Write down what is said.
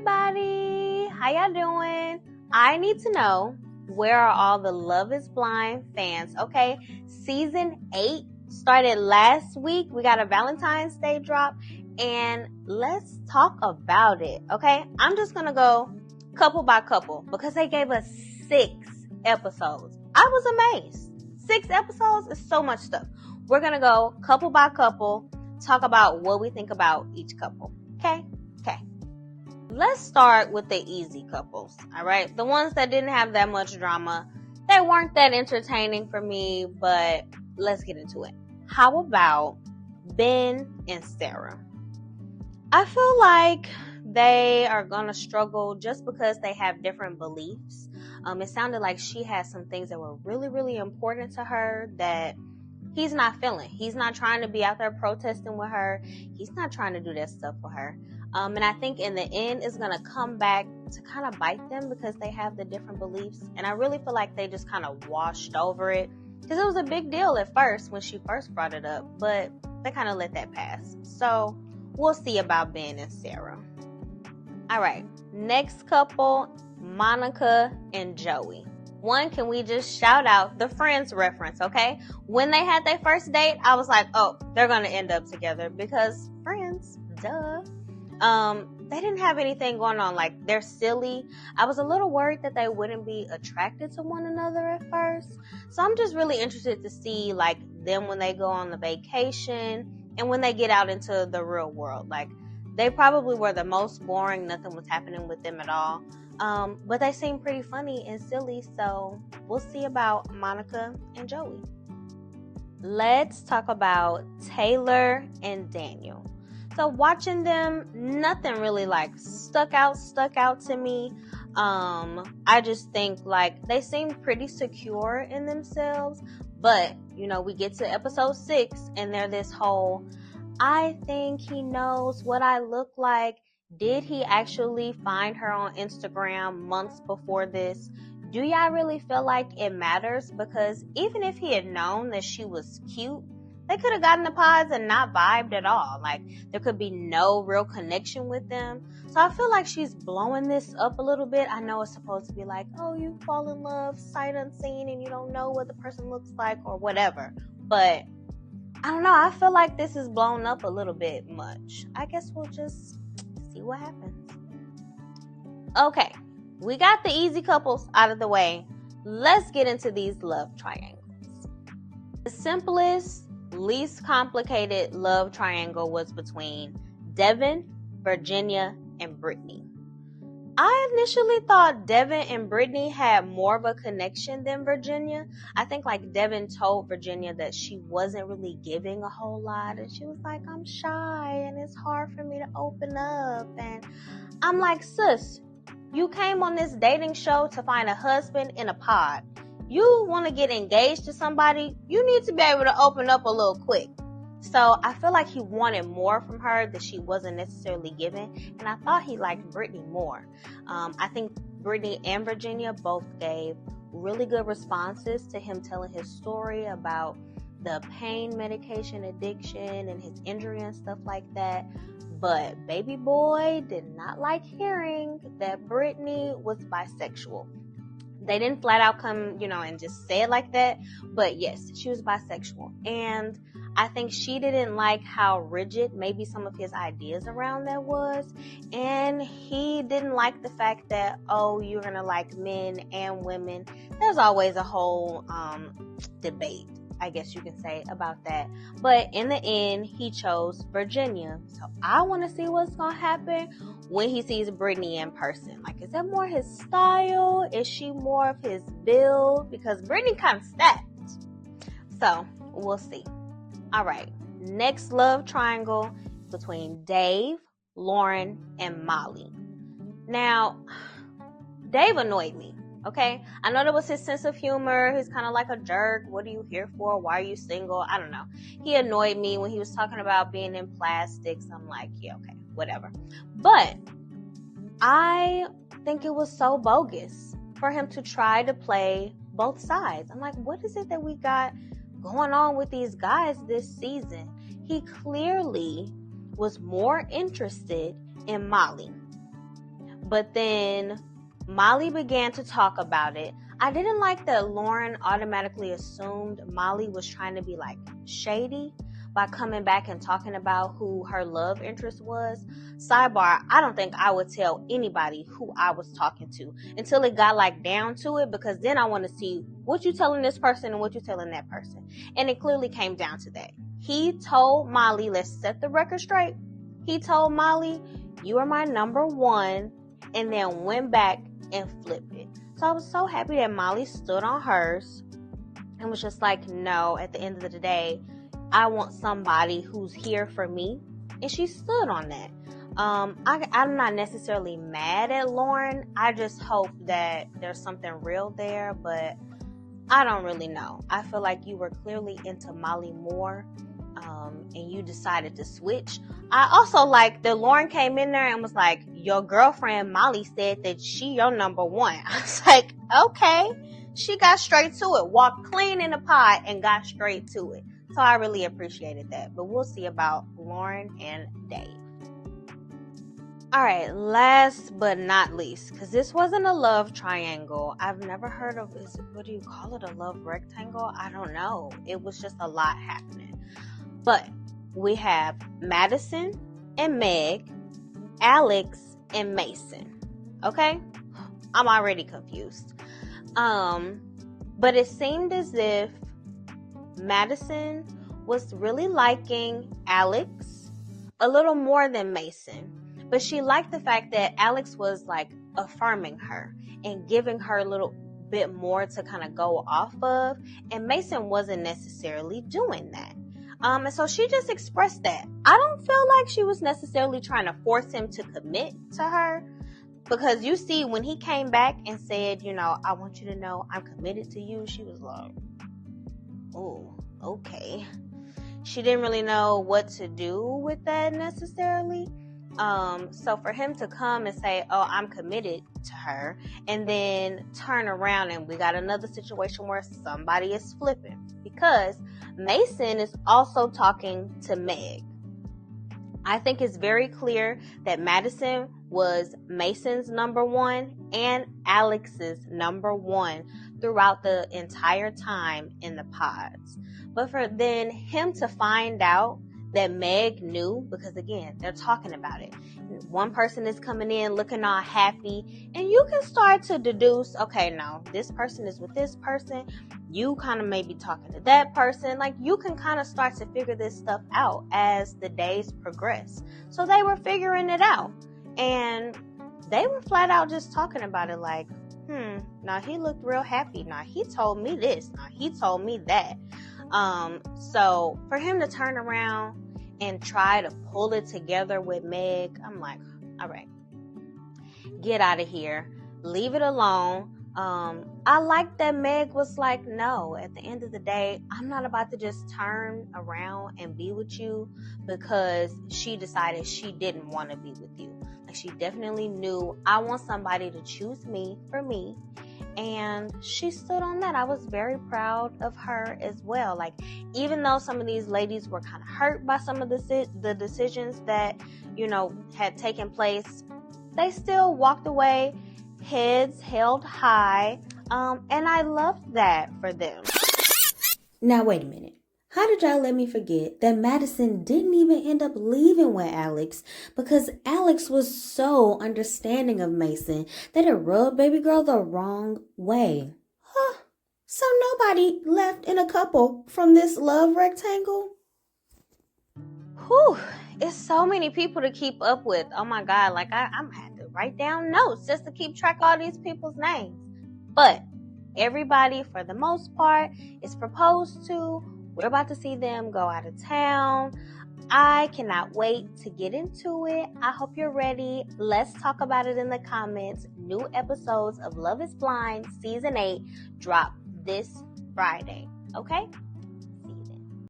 everybody, how y'all doing? I need to know, where are all the Love is Blind fans? Okay, season 8 started last week. We got a Valentine's Day drop, and let's talk about it. Okay, I'm just gonna go couple by couple because they gave us 6 episodes. I was amazed. 6 episodes is so much stuff. We're gonna go couple by couple, talk about what we think about each couple. Okay. Let's start with the easy couples, all right? The ones that didn't have that much drama. They weren't that entertaining for me, but let's get into it. How about Ben and Sarah? I feel like they are going to struggle just because they have different beliefs. It sounded like she had some things that were really, really important to her that he's not feeling. He's not trying to be out there protesting with her. He's not trying to do that stuff with her. And I think in the end, it's going to come back to kind of bite them because they have the different beliefs. And I really feel like they just kind of washed over it because it was a big deal at first when she first brought it up, but they kind of let that pass. So we'll see about Ben and Sarah. All right, next couple, Monica and Joey. One, can we just shout out the Friends reference, okay? When they had their first date, I was like, oh, they're going to end up together because Friends, duh. They didn't have anything going on. Like, they're silly. I was a little worried that they wouldn't be attracted to one another at first. So I'm just really interested to see, like, them when they go on the vacation and when they get out into the real world. Like, they probably were the most boring. Nothing was happening with them at all. But they seem pretty funny and silly. So we'll see about Monica and Joey. Let's talk about Taylor and Daniel. So watching them, nothing really like stuck out to me. I just think like they seem pretty secure in themselves, but you know, we get to episode 6 and they're this whole, I think he knows what I look like. Did he actually find her on Instagram months before this? Do y'all really feel like it matters? Because even if he had known that she was cute, they could have gotten the pods and not vibed at all. Like, there could be no real connection with them. So I feel like she's blowing this up a little bit. I know it's supposed to be like, oh, you fall in love sight unseen and you don't know what the person looks like or whatever. But I don't know. I feel like this is blown up a little bit much. I guess we'll just see what happens. Okay, we got the easy couples out of the way. Let's get into these love triangles. The simplest, least complicated love triangle was between Devin, Virginia, and Brittany. I initially thought Devin and Brittany had more of a connection than Virginia. I think like Devin told Virginia that she wasn't really giving a whole lot, and she was like, I'm shy and it's hard for me to open up. And I'm like, sis, you came on this dating show to find a husband in a pod. You want to get engaged to somebody, you need to be able to open up a little quick. So I feel like he wanted more from her that she wasn't necessarily giving. And I thought he liked Brittany more. I think Brittany and Virginia both gave really good responses to him telling his story about the pain medication addiction and his injury and stuff like that. But baby boy did not like hearing that Brittany was bisexual. They didn't flat out come, and just say it like that. But yes, she was bisexual. And I think she didn't like how rigid maybe some of his ideas around that was. And he didn't like the fact that, oh, you're going to like men and women. There's always a whole debate, I guess you can say, about that. But in the end, he chose Virginia. So I want to see what's going to happen when he sees Brittany in person. Like, is that more his style? Is she more of his build? Because Brittany kind of stacked. So we'll see. All right. Next love triangle between Dave, Lauren, and Molly. Now, Dave annoyed me. Okay, I know that was his sense of humor. He's kind of like a jerk. What are you here for? Why are you single? I don't know. He annoyed me when he was talking about being in plastics. I'm like, yeah, okay, whatever. But I think it was so bogus for him to try to play both sides. I'm like, what is it that we got going on with these guys this season? He clearly was more interested in Molly. But then Molly began to talk about it. I didn't like that Lauren automatically assumed Molly was trying to be like shady by coming back and talking about who her love interest was. Sidebar, I don't think I would tell anybody who I was talking to until it got like down to it, because then I want to see what you telling this person and what you telling that person. And it clearly came down to that. He told Molly, let's set the record straight. He told Molly, you are my number one, and then went back and flipped it. So I was so happy that Molly stood on hers and was just like, no, at the end of the day, I want somebody who's here for me. And she stood on that. I'm not necessarily mad at Lauren. I just hope that there's something real there, but I don't really know. I feel like you were clearly into Molly more, and you decided to switch. I also like that Lauren came in there and was like, your girlfriend Molly said that she your number one. I was like, okay. She got straight to it, walked clean in the pot and got straight to it. So I really appreciated that. But we'll see about Lauren and Dave. All right, last but not least, because this wasn't a love triangle. I've never heard of, what do you call it, a love rectangle? I don't know. It was just a lot happening. But we have Madison and Meg, Alex and Mason. Okay? I'm already confused. But it seemed as if Madison was really liking Alex a little more than Mason. But she liked the fact that Alex was like affirming her and giving her a little bit more to kind of go off of. And Mason wasn't necessarily doing that. And so she just expressed that. I don't feel like she was necessarily trying to force him to commit to her. Because you see, when he came back and said, you know, I want you to know I'm committed to you, she was like, oh, okay. She didn't really know what to do with that necessarily. So for him to come and say, oh, I'm committed to her, and then turn around and we got another situation where somebody is flipping, because Mason is also talking to Meg. I think it's very clear that Madison was Mason's number one and Alex's number one throughout the entire time in the pods. But for then him to find out that Meg knew, because again, they're talking about it. One person is coming in looking all happy, and you can start to deduce, okay, no, this person is with this person. You kind of may be talking to that person. Like, you can kind of start to figure this stuff out as the days progress. So they were figuring it out, and they were flat out just talking about it like, now he looked real happy. Now he told me this. Now he told me that. So for him to turn around and try to pull it together with Meg, I'm like, all right, get out of here. Leave it alone. I like that Meg was like, no, at the end of the day, I'm not about to just turn around and be with you because she decided she didn't want to be with you. Like, she definitely knew, I want somebody to choose me for me. And she stood on that. I was very proud of her as well. Like, even though some of these ladies were kind of hurt by some of the decisions that, you know, had taken place, they still walked away, heads held high. And I loved that for them. Now, wait a minute. How did y'all let me forget that Madison didn't even end up leaving with Alex because Alex was so understanding of Mason that it rubbed baby girl the wrong way? Huh. So nobody left in a couple from this love rectangle? Whew. It's so many people to keep up with. Oh my God. Like, I'm had to write down notes just to keep track of all these people's names. But everybody, for the most part, is proposed to. We're about to see them go out of town. I cannot wait to get into it. I hope you're ready. Let's talk about it in the comments. New episodes of Love is Blind Season 8 drop this Friday. Okay?